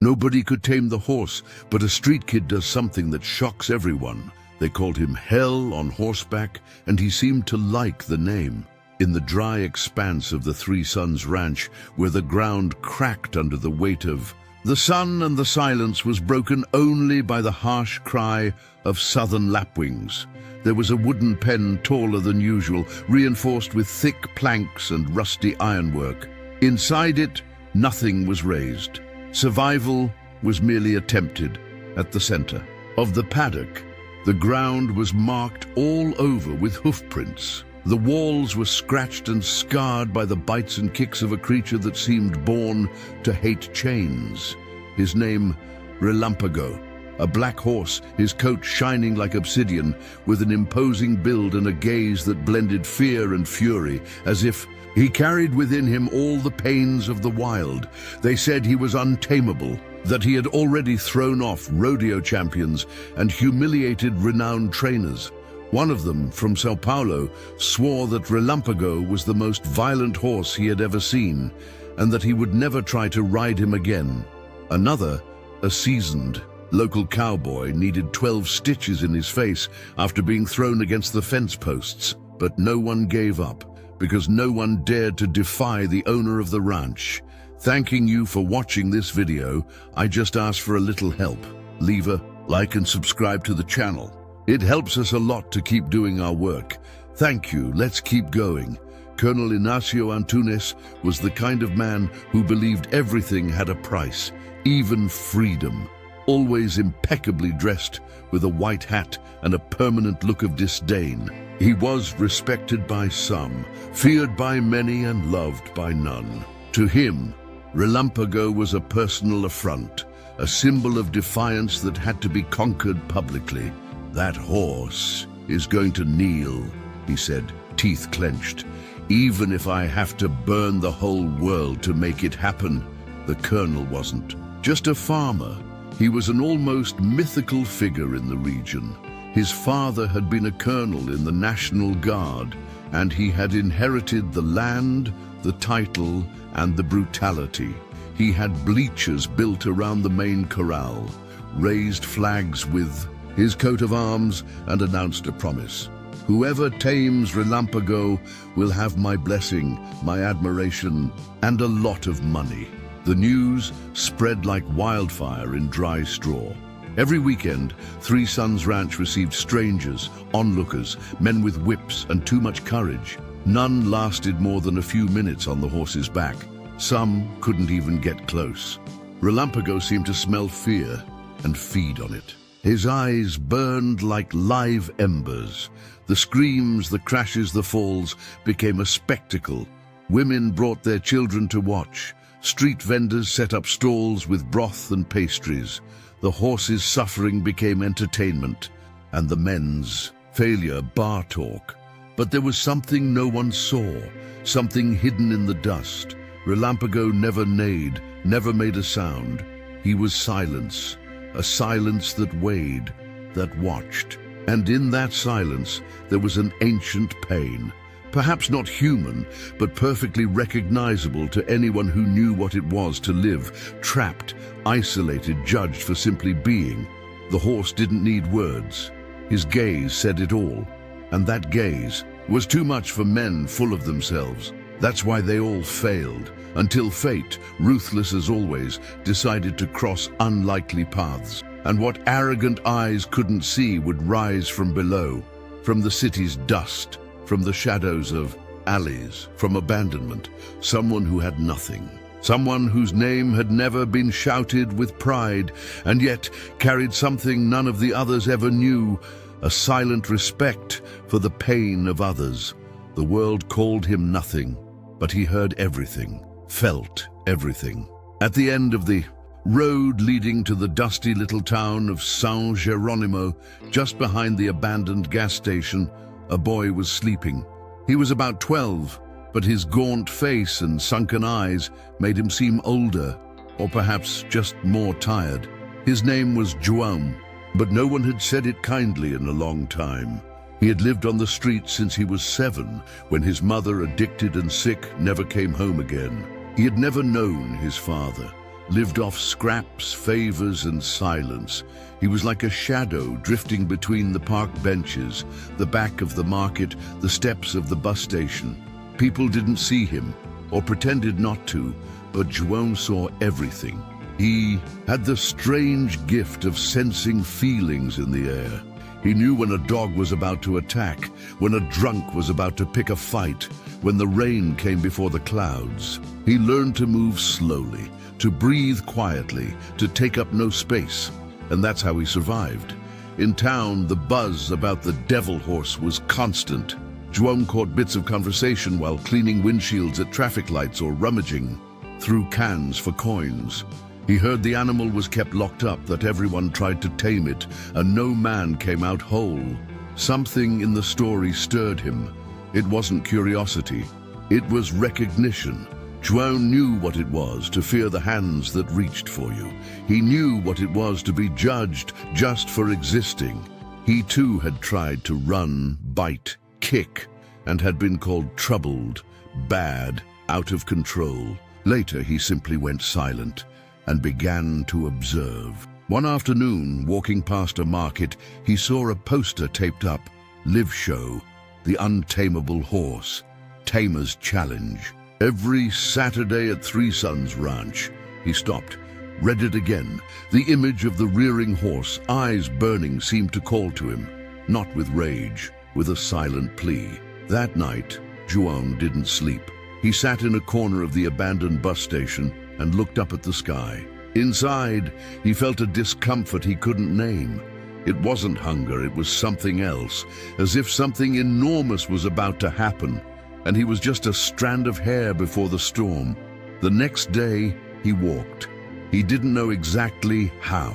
Nobody could tame the horse, but a street kid does something that shocks everyone. They called him Hell on horseback, and he seemed to like the name. In the dry expanse of the Three Sons Ranch, where the ground cracked under the weight of the sun, and the silence was broken only by the harsh cry of southern lapwings. There was a wooden pen taller than usual, reinforced with thick planks and rusty ironwork. Inside it, nothing was raised. Survival was merely attempted. At the center of the paddock, the ground was marked all over with hoofprints. The walls were scratched and scarred by the bites and kicks of a creature that seemed born to hate chains. His name, Relampago, a black horse, his coat shining like obsidian, with an imposing build and a gaze that blended fear and fury, as if he carried within him all the pains of the wild. They said he was untamable, that he had already thrown off rodeo champions and humiliated renowned trainers. One of them, from Sao Paulo, swore that Relampago was the most violent horse he had ever seen, and that he would never try to ride him again. Another, a seasoned local cowboy, needed 12 stitches in his face after being thrown against the fence posts. But no one gave up, because no one dared to defy the owner of the ranch. Thanking you for watching this video. I just ask for a little help. Leave a like and subscribe to the channel. It helps us a lot to keep doing our work. Thank you. Let's keep going. Colonel Ignacio Antunes was the kind of man who believed everything had a price, even freedom. Always impeccably dressed, with a white hat and a permanent look of disdain. He was respected by some, feared by many, and loved by none. To him, Relampago was a personal affront, a symbol of defiance that had to be conquered publicly. "That horse is going to kneel," he said, teeth clenched. "Even if I have to burn the whole world to make it happen." The colonel wasn't just a farmer. He was an almost mythical figure in the region. His father had been a colonel in the National Guard, and he had inherited the land, the title, and the brutality. He had bleachers built around the main corral, raised flags with his coat of arms, and announced a promise. "Whoever tames Relampago will have my blessing, my admiration, and a lot of money." The news spread like wildfire in dry straw. Every weekend, Three Sons Ranch received strangers, onlookers, men with whips and too much courage. None lasted more than a few minutes on the horse's back. Some couldn't even get close. Relampago seemed to smell fear and feed on it. His eyes burned like live embers. The screams, the crashes, the falls became a spectacle. Women brought their children to watch. Street vendors set up stalls with broth and pastries. The horse's suffering became entertainment, and the men's failure bar talk. But there was something no one saw, something hidden in the dust. Relampago never neighed, never made a sound. He was silence, a silence that weighed, that watched. And in that silence, there was an ancient pain. Perhaps not human, but perfectly recognizable to anyone who knew what it was to live, trapped, isolated, judged for simply being. The horse didn't need words. His gaze said it all. And that gaze was too much for men full of themselves. That's why they all failed, until fate, ruthless as always, decided to cross unlikely paths. And what arrogant eyes couldn't see would rise from below, from the city's dust, from the shadows of alleys, from abandonment. Someone who had nothing. Someone whose name had never been shouted with pride, and yet carried something none of the others ever knew, a silent respect for the pain of others. The world called him nothing, but he heard everything, felt everything. At the end of the road leading to the dusty little town of San Geronimo, just behind the abandoned gas station, a boy was sleeping. He was about 12, but his gaunt face and sunken eyes made him seem older, or perhaps just more tired. His name was João, but no one had said it kindly in a long time. He had lived on the street since he was 7, when his mother, addicted and sick, never came home again. He had never known his father, lived off scraps, favors, and silence. He was like a shadow drifting between the park benches, the back of the market, the steps of the bus station. People didn't see him, or pretended not to, but João saw everything. He had the strange gift of sensing feelings in the air. He knew when a dog was about to attack, when a drunk was about to pick a fight, when the rain came before the clouds. He learned to move slowly, to breathe quietly, to take up no space. And that's how he survived. In town, the buzz about the devil horse was constant. João caught bits of conversation while cleaning windshields at traffic lights or rummaging through cans for coins. He heard the animal was kept locked up, that everyone tried to tame it, and no man came out whole. Something in the story stirred him. It wasn't curiosity, it was recognition. João knew what it was to fear the hands that reached for you. He knew what it was to be judged just for existing. He too had tried to run, bite, kick, and had been called troubled, bad, out of control. Later, he simply went silent and began to observe. One afternoon, walking past a market, he saw a poster taped up, "Live Show, the Untamable Horse, Tamer's Challenge." Every Saturday at Three Sons Ranch. He stopped, read it again. The image of the rearing horse, eyes burning, seemed to call to him, not with rage, with a silent plea. That night, João didn't sleep. He sat in a corner of the abandoned bus station and looked up at the sky. Inside, he felt a discomfort he couldn't name. It wasn't hunger, it was something else, as if something enormous was about to happen, and he was just a strand of hair before the storm. The next day, he walked. He didn't know exactly how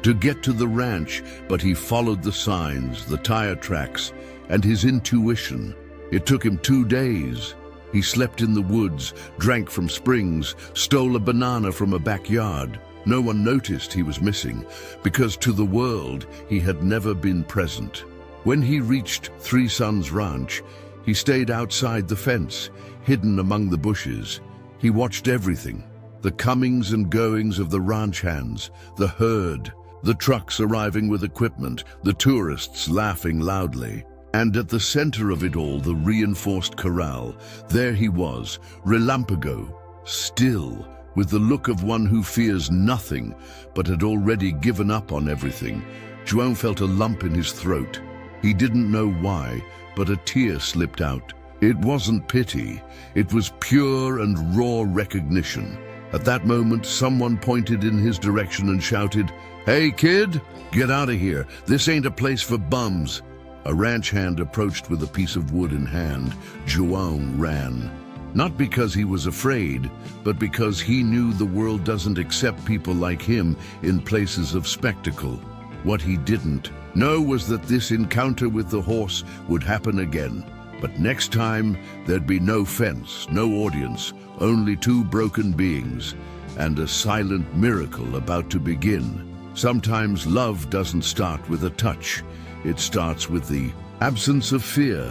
to get to the ranch, but he followed the signs, the tire tracks, and his intuition. It took him 2 days. He slept in the woods, drank from springs, stole a banana from a backyard. No one noticed he was missing, because to the world he had never been present. When he reached Three Sons Ranch, he stayed outside the fence, hidden among the bushes. He watched everything, the comings and goings of the ranch hands, the herd, the trucks arriving with equipment, the tourists laughing loudly. And at the center of it all, the reinforced corral. There he was, Relampago, still, with the look of one who fears nothing, but had already given up on everything. João felt a lump in his throat. He didn't know why, but a tear slipped out. It wasn't pity, it was pure and raw recognition. At that moment, someone pointed in his direction and shouted, "Hey kid, get out of here. This ain't a place for bums." A ranch hand approached with a piece of wood in hand. João ran. Not because he was afraid, but because he knew the world doesn't accept people like him in places of spectacle. What he didn't know was that this encounter with the horse would happen again. But next time, there'd be no fence, no audience, only two broken beings, and a silent miracle about to begin. Sometimes love doesn't start with a touch. It starts with the absence of fear.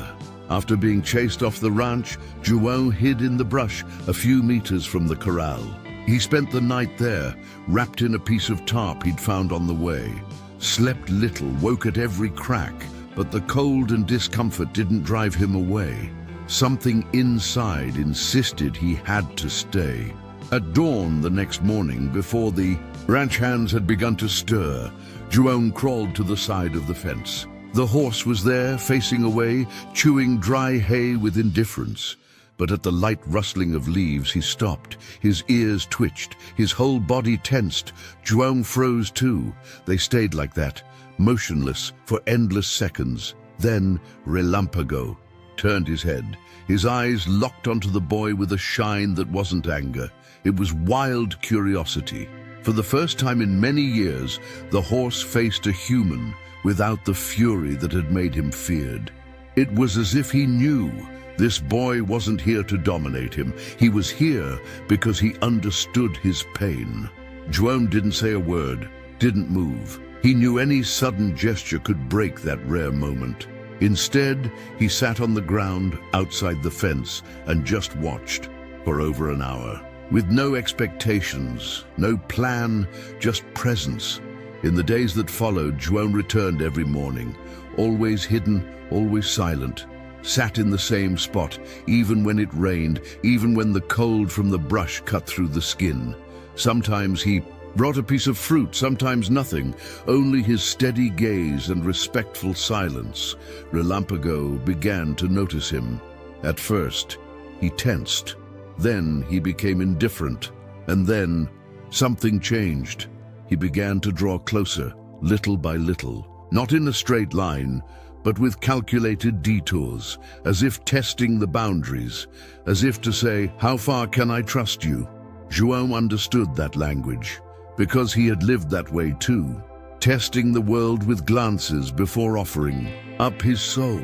After being chased off the ranch, João hid in the brush a few meters from the corral. He spent the night there, wrapped in a piece of tarp he'd found on the way. Slept little, woke at every crack, but the cold and discomfort didn't drive him away. Something inside insisted he had to stay. At dawn the next morning, before the ranch hands had begun to stir, João crawled to the side of the fence. The horse was there, facing away, chewing dry hay with indifference. But at the light rustling of leaves, he stopped. His ears twitched, his whole body tensed. João froze too. They stayed like that, motionless for endless seconds. Then Relampago turned his head. His eyes locked onto the boy with a shine that wasn't anger. It was wild curiosity. For the first time in many years, the horse faced a human without the fury that had made him feared. It was as if he knew this boy wasn't here to dominate him. He was here because he understood his pain. João didn't say a word, didn't move. He knew any sudden gesture could break that rare moment. Instead, he sat on the ground outside the fence and just watched for over an hour. with no expectations, no plan, just presence. In the days that followed, João returned every morning, always hidden, always silent, sat in the same spot, even when it rained, even when the cold from the brush cut through the skin. Sometimes he brought a piece of fruit, sometimes nothing, only his steady gaze and respectful silence. Relampago began to notice him. At first, he tensed. Then he became indifferent. And then something changed. He began to draw closer, little by little, not in a straight line, but with calculated detours, as if testing the boundaries, as if to say, "How far can I trust you?" João understood that language, because he had lived that way too, testing the world with glances before offering up his soul.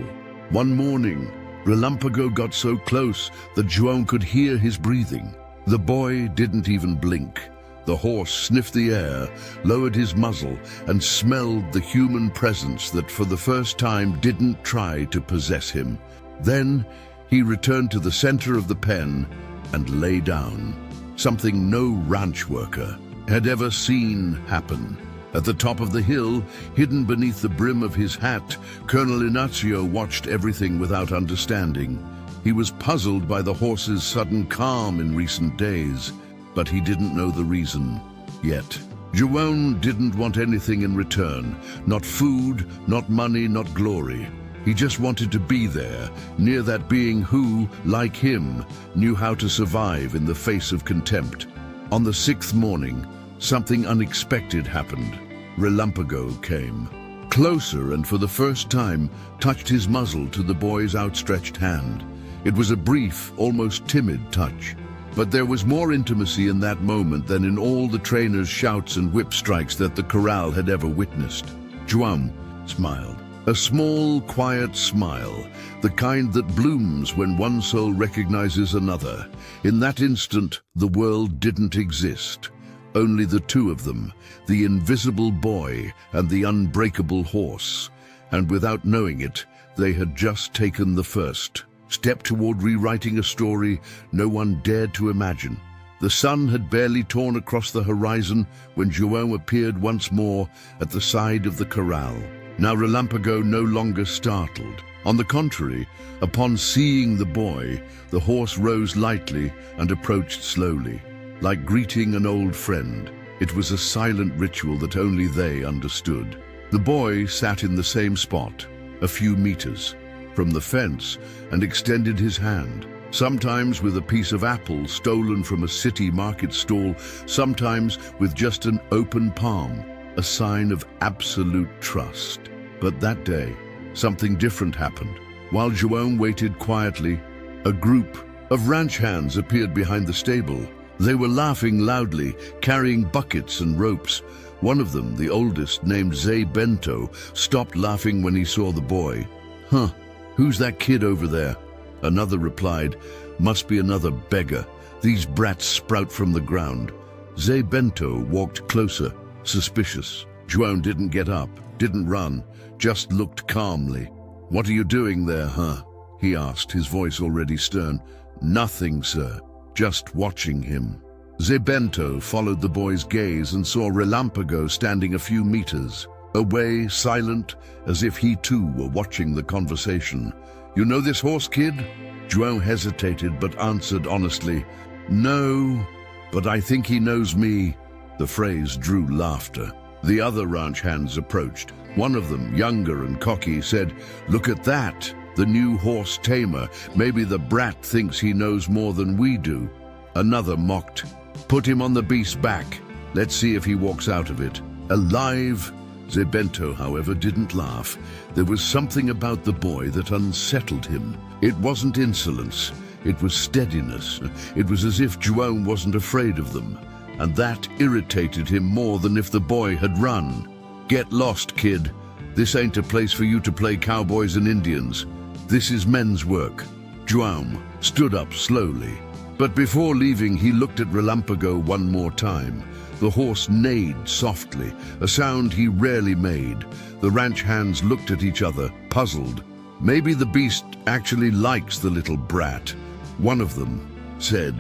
One morning, Relampago got so close that João could hear his breathing. The boy didn't even blink. The horse sniffed the air, lowered his muzzle, and smelled the human presence that for the first time didn't try to possess him. Then he returned to the center of the pen and lay down, something no ranch worker had ever seen happen. At the top of the hill, hidden beneath the brim of his hat, Colonel Ignacio watched everything without understanding. He was puzzled by the horse's sudden calm in recent days, but he didn't know the reason yet. João didn't want anything in return, not food, not money, not glory. He just wanted to be there, near that being who, like him, knew how to survive in the face of contempt. On the 6th morning, something unexpected happened. Relampago came. Closer, and for the first time, touched his muzzle to the boy's outstretched hand. It was a brief, almost timid touch. But there was more intimacy in that moment than in all the trainer's shouts and whip strikes that the corral had ever witnessed. João smiled. A small, quiet smile, the kind that blooms when one soul recognizes another. In that instant, the world didn't exist. Only the two of them, the invisible boy and the unbreakable horse. And without knowing it, they had just taken the first step toward rewriting a story no one dared to imagine. The sun had barely torn across the horizon when João appeared once more at the side of the corral. Now Relampago no longer startled. On the contrary, upon seeing the boy, the horse rose lightly and approached slowly, like greeting an old friend. It was a silent ritual that only they understood. The boy sat in the same spot, a few meters from the fence, and extended his hand, sometimes with a piece of apple stolen from a city market stall, sometimes with just an open palm, a sign of absolute trust. But that day, something different happened. While João waited quietly, a group of ranch hands appeared behind the stable. They were laughing loudly, carrying buckets and ropes. One of them, the oldest, named Zé Bento, stopped laughing when he saw the boy. "Huh, who's that kid over there?" Another replied, "Must be another beggar. These brats sprout from the ground." Zé Bento walked closer, suspicious. João didn't get up, didn't run, just looked calmly. "What are you doing there, huh?" he asked, his voice already stern. "Nothing, sir. Just watching him." Zé Bento followed the boy's gaze and saw Relampago standing a few meters away, silent, as if he too were watching the conversation. "You know this horse, kid?" João hesitated but answered honestly, "No, but I think he knows me." The phrase drew laughter. The other ranch hands approached. One of them, younger and cocky, said, "Look at that, the new horse Tame. Maybe the brat thinks he knows more than we do." Another mocked, "Put him on the beast's back. Let's see if he walks out of it alive." Zé Bento, however, didn't laugh. There was something about the boy that unsettled him. It wasn't insolence, it was steadiness. It was as if João wasn't afraid of them, and that irritated him more than if the boy had run. "Get lost, kid. This ain't a place for you to play cowboys and Indians. This is men's work." João stood up slowly, but before leaving he looked at Relampago one more time. The horse neighed softly, a sound he rarely made. The ranch hands looked at each other, puzzled. "Maybe the beast actually likes the little brat," one of them said,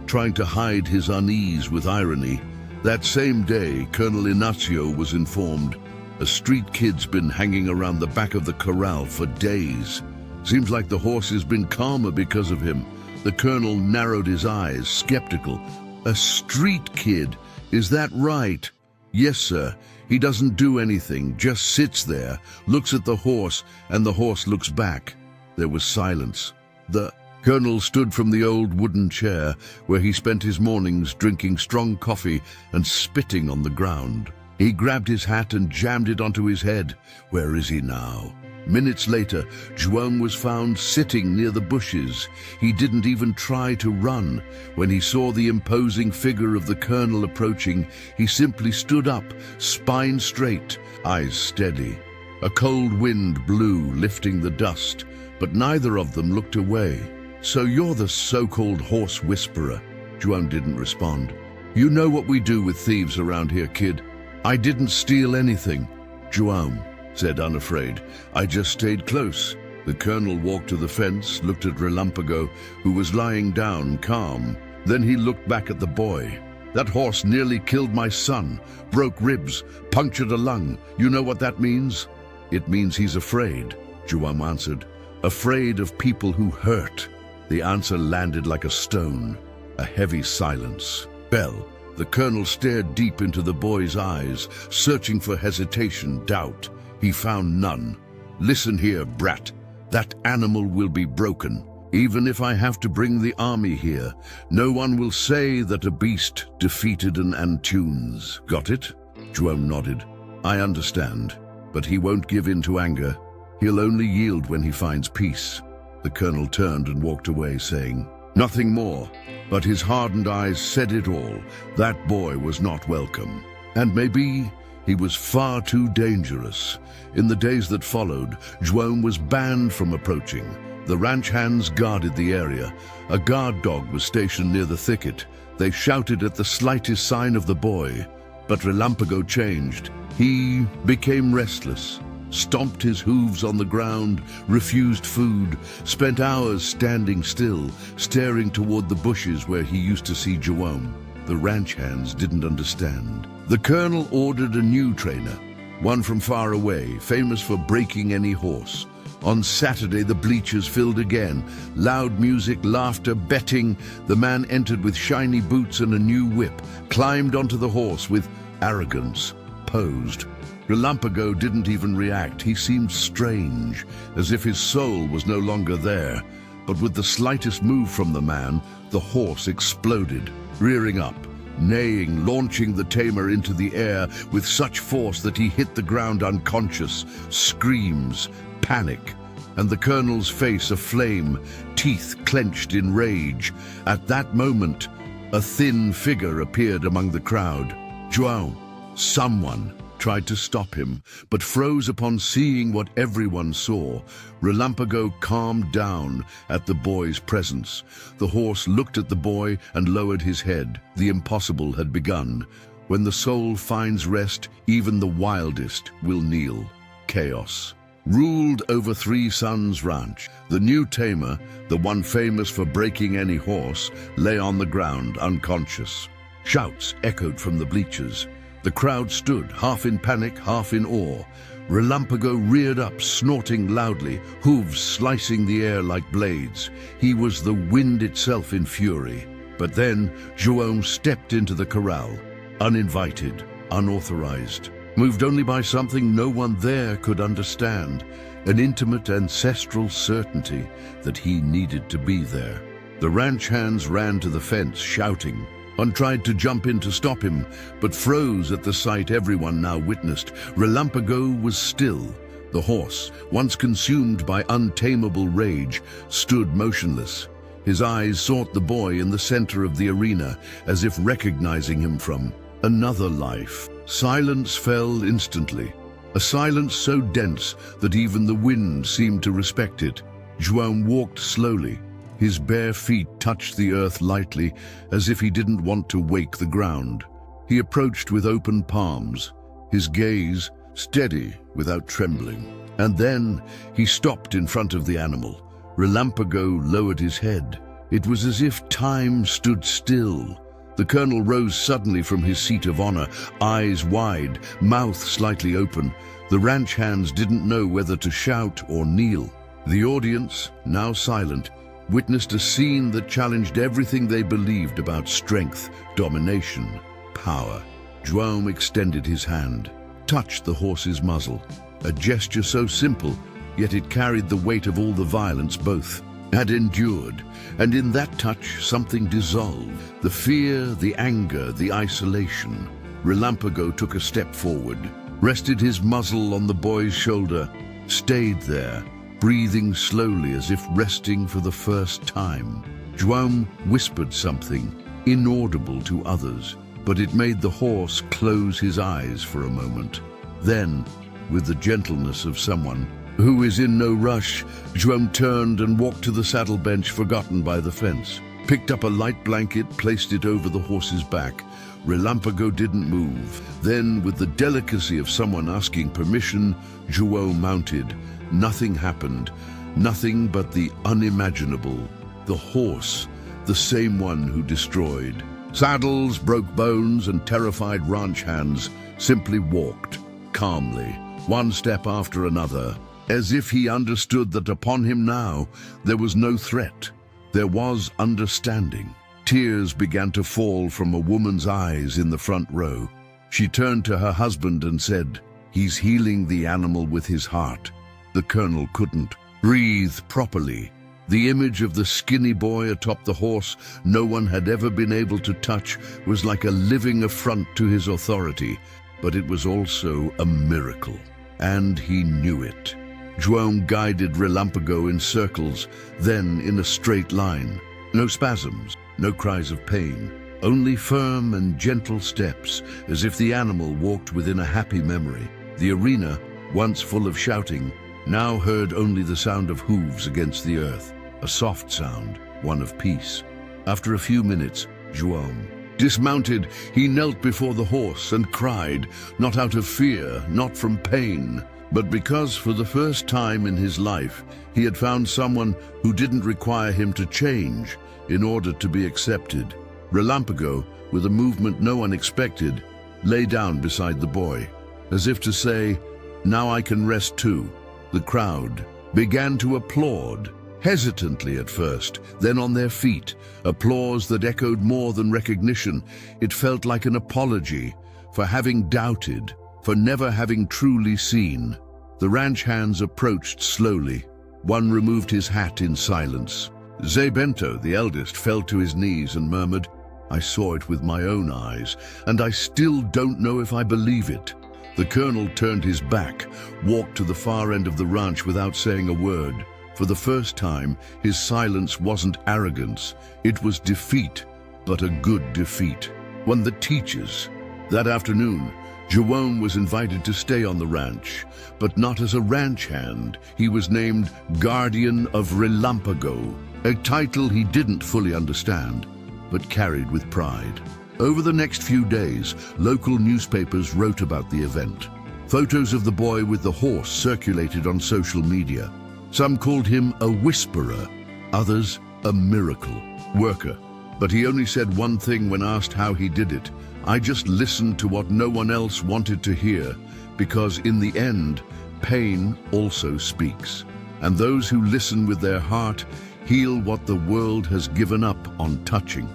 trying to hide his unease with irony. That same day, Colonel Ignacio was informed. A street kid's been hanging around the back of the corral for days. Seems like the horse has been calmer because of him. The colonel narrowed his eyes, skeptical. A street kid? Is that right? Yes, sir. He doesn't do anything, just sits there, looks at the horse, and the horse looks back. There was silence. The colonel stood from the old wooden chair where he spent his mornings drinking strong coffee and spitting on the ground. He grabbed his hat and jammed it onto his head. Where is he now? Minutes later, João was found sitting near the bushes. He didn't even try to run. When he saw the imposing figure of the colonel approaching, he simply stood up, spine straight, eyes steady. A cold wind blew, lifting the dust, but neither of them looked away. So you're the so-called horse whisperer? João didn't respond. You know what we do with thieves around here, kid. I didn't steal anything. João said unafraid. I just stayed close. The colonel walked to the fence, looked at Relampago, who was lying down, calm. Then he looked back at the boy. That horse nearly killed my son, broke ribs, punctured a lung. You know what that means? It means he's afraid, João answered. Afraid of people who hurt. The answer landed like a stone. A heavy silence. Bell. The colonel stared deep into the boy's eyes, searching for hesitation, doubt. He found none. Listen here, brat. That animal will be broken. Even if I have to bring the army here, no one will say that a beast defeated an Antunes. Got it? João nodded. I understand, but he won't give in to anger. He'll only yield when he finds peace. The colonel turned and walked away, saying nothing more. But his hardened eyes said it all. That boy was not welcome. And maybe he was far too dangerous. In the days that followed, João was banned from approaching. The ranch hands guarded the area. A guard dog was stationed near the thicket. They shouted at the slightest sign of the boy. But Relampago changed. He became restless, stomped his hooves on the ground, refused food, spent hours standing still, staring toward the bushes where he used to see João. The ranch hands didn't understand. The colonel ordered a new trainer, one from far away, famous for breaking any horse. On Saturday, the bleachers filled again. Loud music, laughter, betting. The man entered with shiny boots and a new whip, climbed onto the horse with arrogance, posed. Relampago didn't even react. He seemed strange, as if his soul was no longer there. But with the slightest move from the man, the horse exploded, rearing up, neighing, launching the tamer into the air with such force that he hit the ground unconscious. Screams, panic, and the colonel's face aflame, teeth clenched in rage. At that moment, a thin figure appeared among the crowd. João, someone, tried to stop him, but froze upon seeing what everyone saw. Relampago calmed down at the boy's presence. The horse looked at the boy and lowered his head. The impossible had begun. When the soul finds rest, even the wildest will kneel. Chaos ruled over Three Sons Ranch. The new tamer, the one famous for breaking any horse, lay on the ground, unconscious. Shouts echoed from the bleachers. The crowd stood, half in panic, half in awe. Relampago reared up, snorting loudly, hooves slicing the air like blades. He was the wind itself in fury. But then João stepped into the corral, uninvited, unauthorized, moved only by something no one there could understand, an intimate ancestral certainty that he needed to be there. The ranch hands ran to the fence, shouting. One tried to jump in to stop him, but froze at the sight everyone now witnessed. Relampago was still. The horse, once consumed by untamable rage, stood motionless. His eyes sought the boy in the center of the arena, as if recognizing him from another life. Silence fell instantly, a silence so dense that even the wind seemed to respect it. João walked slowly. His bare feet touched the earth lightly, as if he didn't want to wake the ground. He approached with open palms, his gaze steady without trembling. And then he stopped in front of the animal. Relampago lowered his head. It was as if time stood still. The colonel rose suddenly from his seat of honor, eyes wide, mouth slightly open. The ranch hands didn't know whether to shout or kneel. The audience, now silent, witnessed a scene that challenged everything they believed about strength, domination, power. João extended his hand, touched the horse's muzzle, a gesture so simple, yet it carried the weight of all the violence both had endured, and in that touch something dissolved. The fear, the anger, the isolation. Relámpago took a step forward, rested his muzzle on the boy's shoulder, stayed there, breathing slowly as if resting for the first time. João whispered something, inaudible to others, but it made the horse close his eyes for a moment. Then, with the gentleness of someone who is in no rush, João turned and walked to the saddle bench forgotten by the fence, picked up a light blanket, placed it over the horse's back. Relámpago didn't move. Then, with the delicacy of someone asking permission, João mounted. Nothing happened, nothing but the unimaginable. The horse, the same one who destroyed. Saddles, broke bones, and terrified ranch hands simply walked, calmly, one step after another, as if he understood that upon him now there was no threat. There was understanding. Tears began to fall from a woman's eyes in the front row. She turned to her husband and said, "He's healing the animal with his heart." The colonel couldn't breathe properly. The image of the skinny boy atop the horse no one had ever been able to touch was like a living affront to his authority, but it was also a miracle, and he knew it. João guided Relámpago in circles, then in a straight line. No spasms, no cries of pain, only firm and gentle steps, as if the animal walked within a happy memory. The arena, once full of shouting, now heard only the sound of hooves against the earth, a soft sound, one of peace. After a few minutes, João dismounted. He knelt before the horse and cried, not out of fear, not from pain, but because for the first time in his life he had found someone who didn't require him to change in order to be accepted. Relámpago, with a movement no one expected, lay down beside the boy, as if to say, "Now I can rest too." The crowd began to applaud, hesitantly at first, then on their feet, applause that echoed more than recognition. It felt like an apology for having doubted, for never having truly seen. The ranch hands approached slowly. One removed his hat in silence. Zé Bento, the eldest, fell to his knees and murmured, "I saw it with my own eyes, and I still don't know if I believe it." The colonel turned his back, walked to the far end of the ranch without saying a word. For the first time, his silence wasn't arrogance. It was defeat, but a good defeat. One that teaches. That afternoon, João was invited to stay on the ranch, but not as a ranch hand. He was named Guardian of Relámpago, a title he didn't fully understand, but carried with pride. Over the next few days, local newspapers wrote about the event. Photos of the boy with the horse circulated on social media. Some called him a whisperer, others a miracle worker. But he only said one thing when asked how he did it: "I just listened to what no one else wanted to hear, because in the end, pain also speaks. And those who listen with their heart heal what the world has given up on touching."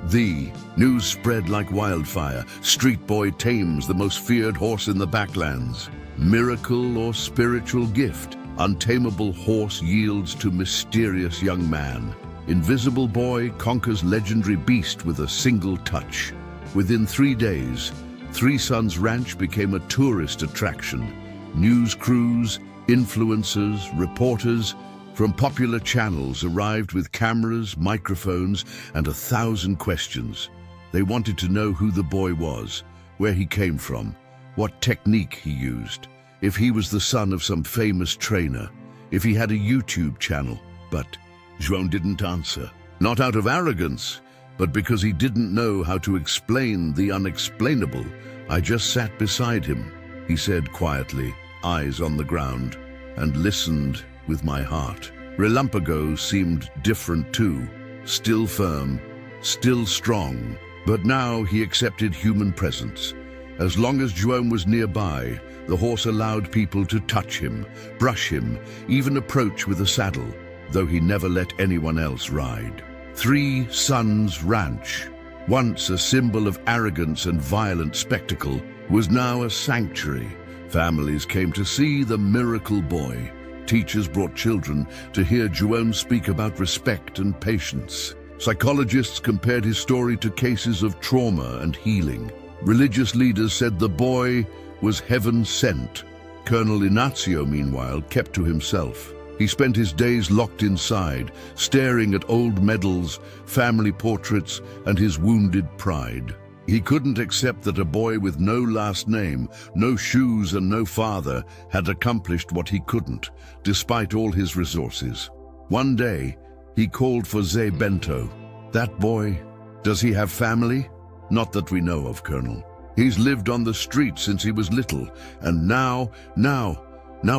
The news spread like wildfire. Street boy tames the most feared horse in the backlands. Miracle or spiritual gift, untamable horse yields to mysterious young man. Invisible boy conquers legendary beast with a single touch. Within 3 days, Three Sons Ranch became a tourist attraction. News crews, influencers, reporters from popular channels arrived with cameras, microphones, and 1,000 questions. They wanted to know who the boy was, where he came from, what technique he used, if he was the son of some famous trainer, if he had a YouTube channel. But João didn't answer, not out of arrogance, but because he didn't know how to explain the unexplainable. "I just sat beside him," he said quietly, eyes on the ground, "and listened with my heart." Relámpago seemed different too. still firm, still strong, but now he accepted human presence. As long as Joan was nearby, the horse allowed people to touch him, brush him, even approach with a saddle, though he never let anyone else ride. Three Sons Ranch, once a symbol of arrogance and violent spectacle, was now a sanctuary. Families came to see the miracle boy. Teachers brought children to hear Joan speak about respect and patience. Psychologists compared his story to cases of trauma and healing. Religious leaders said the boy was heaven sent. Colonel Ignazio, meanwhile, kept to himself. He spent his days locked inside, staring at old medals, family portraits, and his wounded pride. He couldn't accept that a boy with no last name, no shoes, and no father had accomplished what he couldn't, despite all his resources. One day, he called for Zé Bento. "That boy, does he have family?" "Not that we know of, Colonel. He's lived on the street since he was little, and now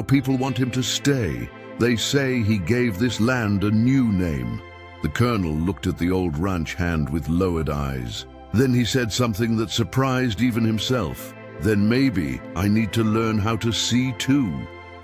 people want him to stay. They say he gave this land a new name." The colonel looked at the old ranch hand with lowered eyes. Then he said something that surprised even himself. "Then maybe I need to learn how to see too."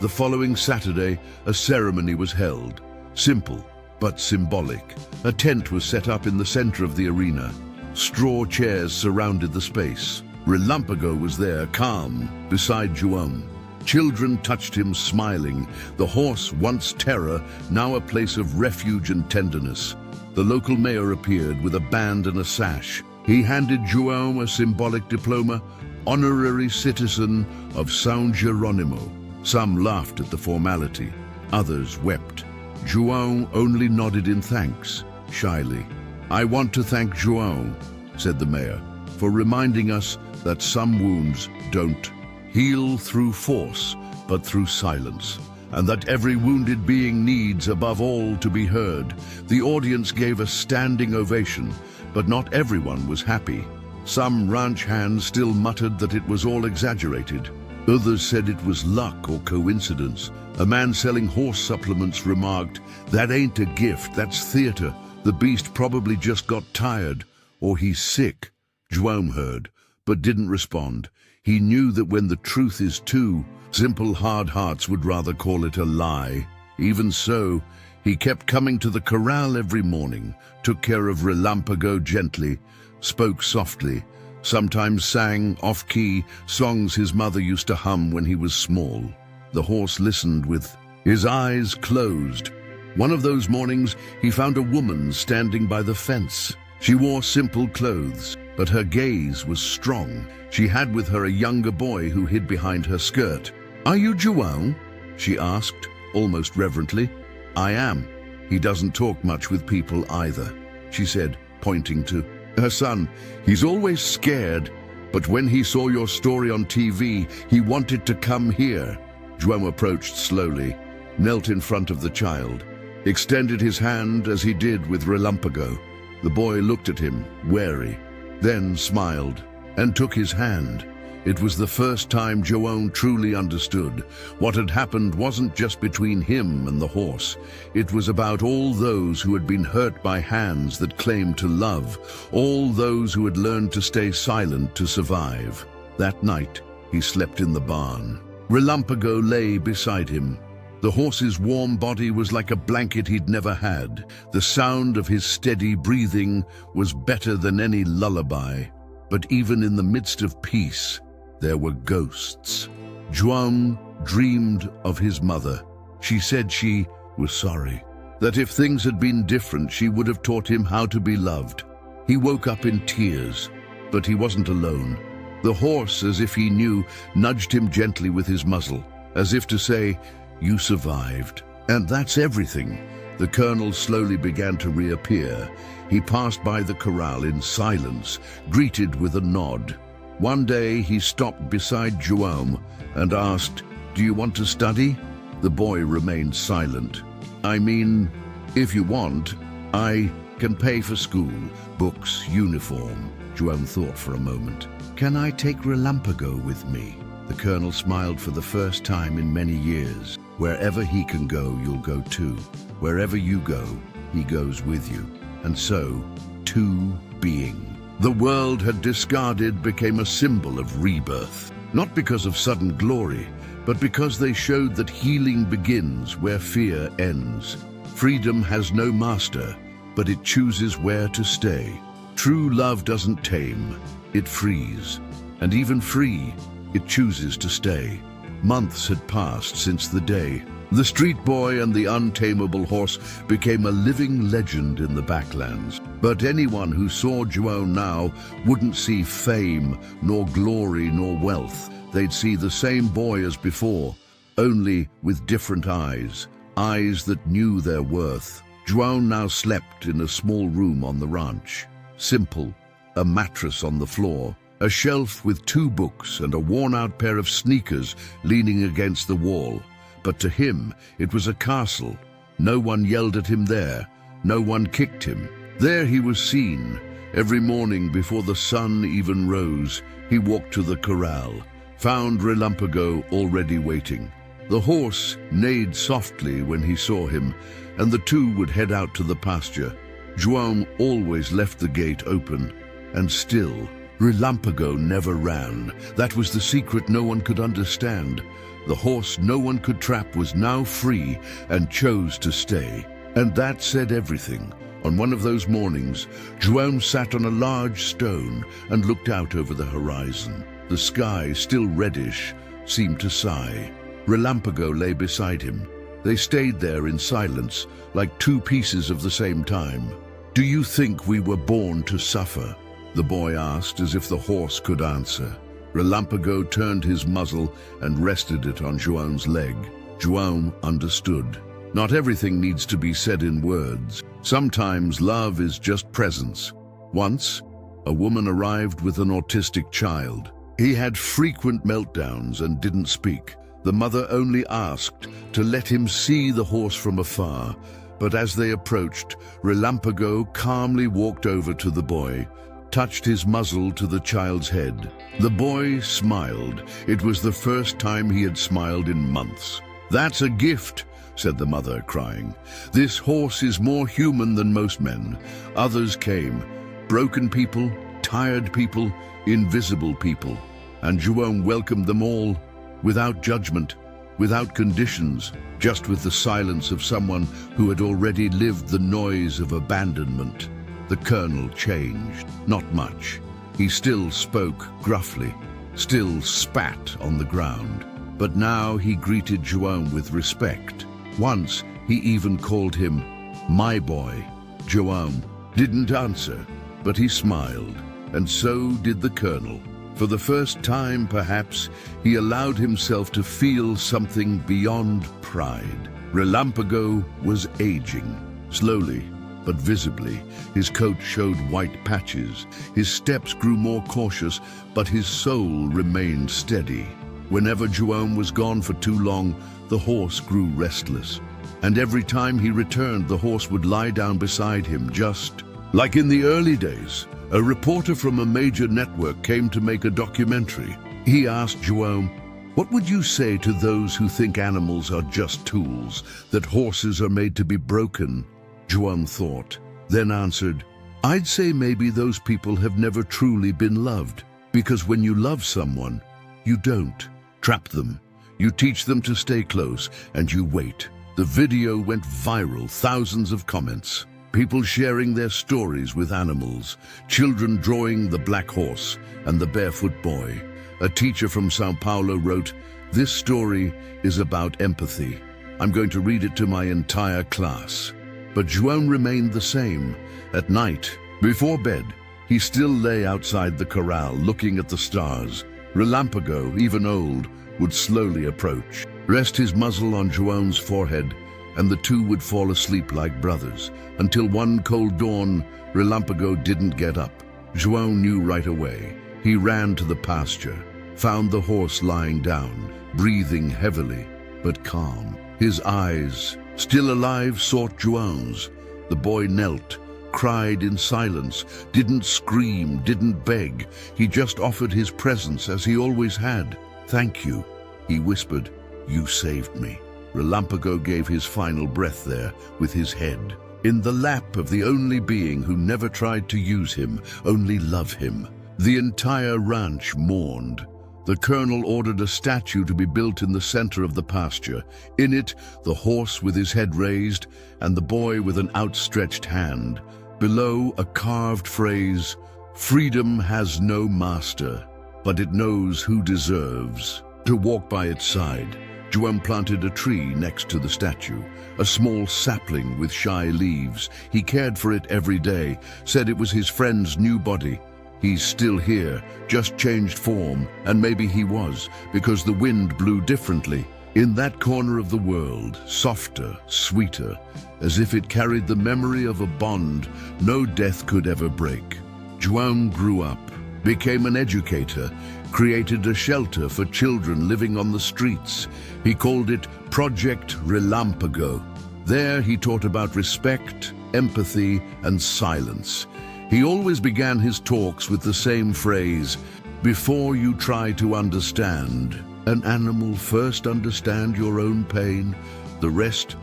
The following Saturday, a ceremony was held. Simple, but symbolic. A tent was set up in the center of the arena. Straw chairs surrounded the space. Relámpago was there, calm, beside Joan. Children touched him, smiling. The horse, once terror, now a place of refuge and tenderness. The local mayor appeared with a band and a sash. He handed Joan a symbolic diploma, honorary citizen of São Jerónimo. Some laughed at the formality. Others wept. Joan only nodded in thanks, shyly. "I want to thank Joan," said the mayor, "for reminding us that some wounds don't heal through force, but through silence, and that every wounded being needs, above all, to be heard." The audience gave a standing ovation, but not everyone was happy. Some ranch hands still muttered that it was all exaggerated. Others said it was luck or coincidence. A man selling horse supplements remarked, "That ain't a gift, that's theater. The beast probably just got tired, or he's sick." Joan heard, but didn't respond. He knew that when the truth is two, simple hard hearts would rather call it a lie. Even so, he kept coming to the corral every morning, took care of Relámpago gently, spoke softly, sometimes sang, off-key, songs his mother used to hum when he was small. The horse listened with his eyes closed. One of those mornings, he found a woman standing by the fence. She wore simple clothes, but her gaze was strong. She had with her a younger boy who hid behind her skirt. "Are you João?" she asked, almost reverently. "I am. He doesn't talk much with people either," she said, pointing to her son. "He's always scared, but when he saw your story on TV, he wanted to come here." João approached slowly, knelt in front of the child, extended his hand as he did with Relámpago. The boy looked at him, wary, then smiled and took his hand. It was the first time Joan truly understood. What had happened wasn't just between him and the horse. It was about all those who had been hurt by hands that claimed to love, all those who had learned to stay silent to survive. That night, he slept in the barn. Relámpago lay beside him. The horse's warm body was like a blanket he'd never had. The sound of his steady breathing was better than any lullaby. But even in the midst of peace, there were ghosts. Joan dreamed of his mother. She said she was sorry, that if things had been different, she would have taught him how to be loved. He woke up in tears, but he wasn't alone. The horse, as if he knew, nudged him gently with his muzzle, as if to say, "You survived." And that's everything. The colonel slowly began to reappear. He passed by the corral in silence, greeted with a nod. One day he stopped beside Joan and asked, "Do you want to study?" The boy remained silent. "I mean, if you want, I can pay for school, books, uniform." Joan thought for a moment. "Can I take Relámpago with me?" The colonel smiled for the first time in many years. "Wherever he can go, you'll go too. Wherever you go, he goes with you." and so, two being. The world had discarded became a symbol of rebirth, not because of sudden glory, but because they showed that healing begins where fear ends. Freedom has no master, but it chooses where to stay. True love doesn't tame, it frees. And even free, it chooses to stay. Months had passed since the day. The street boy and the untamable horse became a living legend in the backlands. But anyone who saw João now wouldn't see fame, nor glory, nor wealth. They'd see the same boy as before, only with different eyes, eyes that knew their worth. João now slept in a small room on the ranch. Simple, a mattress on the floor, a shelf with 2 books and a worn-out pair of sneakers leaning against the wall. But to him, it was a castle. No one yelled at him there. No one kicked him. There he was seen. Every morning before the sun even rose, he walked to the corral, found Relámpago already waiting. The horse neighed softly when he saw him, and the two would head out to the pasture. João always left the gate open, and still, Relámpago never ran. That was the secret no one could understand. The horse no one could trap was now free and chose to stay. And that said everything. On one of those mornings, João sat on a large stone and looked out over the horizon. The sky, still reddish, seemed to sigh. Relámpago lay beside him. They stayed there in silence, like 2 pieces of the same time. "Do you think we were born to suffer?" the boy asked, as if the horse could answer. Relámpago turned his muzzle and rested it on João's leg. João understood. Not everything needs to be said in words. Sometimes love is just presence. Once, a woman arrived with an autistic child. He had frequent meltdowns and didn't speak. The mother only asked to let him see the horse from afar, but as they approached, Relámpago calmly walked over to the boy, touched his muzzle to the child's head. The boy smiled. It was the first time he had smiled in months. "That's a gift," said the mother, crying. "This horse is more human than most men." Others came, broken people, tired people, invisible people, and João welcomed them all, without judgment, without conditions, just with the silence of someone who had already lived the noise of abandonment. The colonel changed, not much. He still spoke gruffly, still spat on the ground. But now he greeted João with respect. Once he even called him "my boy." João didn't answer, but he smiled, and so did the colonel. For the first time, perhaps, he allowed himself to feel something beyond pride. Relámpago was aging, slowly, but visibly. His coat showed white patches. His steps grew more cautious, but his soul remained steady. Whenever João was gone for too long, the horse grew restless. And every time he returned, the horse would lie down beside him, just like in the early days. A reporter from a major network came to make a documentary. He asked João, "What would you say to those who think animals are just tools, that horses are made to be broken?" João thought, then answered, "I'd say maybe those people have never truly been loved, because when you love someone, you don't trap them. You teach them to stay close, and you wait." The video went viral, thousands of comments, people sharing their stories with animals, children drawing the black horse and the barefoot boy. A teacher from São Paulo wrote, "This story is about empathy. I'm going to read it to my entire class." But João remained the same. At night, before bed, he still lay outside the corral, looking at the stars. Relámpago, even old, would slowly approach, rest his muzzle on João's forehead, and the two would fall asleep like brothers. Until one cold dawn, Relámpago didn't get up. João knew right away. He ran to the pasture, found the horse lying down, breathing heavily, but calm. His eyes, still alive, sought João's. The boy knelt, cried in silence, didn't scream, didn't beg. He just offered his presence as he always had. "Thank you," he whispered. "You saved me." Relámpago gave his final breath there with his head. in the lap of the only being who never tried to use him, only love him. The entire ranch mourned. The colonel ordered a statue to be built in the center of the pasture. In it, the horse with his head raised and the boy with an outstretched hand. Below, a carved phrase, "Freedom has no master, but it knows who deserves to walk by its side." Juan planted a tree next to the statue, a small sapling with shy leaves. He cared for it every day, said it was his friend's new body. He's still here, just changed form, and maybe he was, because the wind blew differently. In that corner of the world, softer, sweeter, as if it carried the memory of a bond no death could ever break. Juan grew up, became an educator, created a shelter for children living on the streets. He called it Project Relampago. There he taught about respect, empathy, and silence. He always began his talks with the same phrase, "Before you try to understand an animal, first understand your own pain. The rest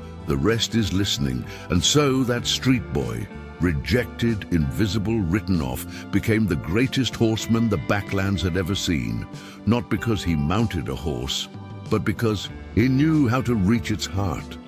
is listening." And so that street boy, rejected, invisible, written off, became the greatest horseman the Backlands had ever seen. Not because he mounted a horse, but because he knew how to reach its heart.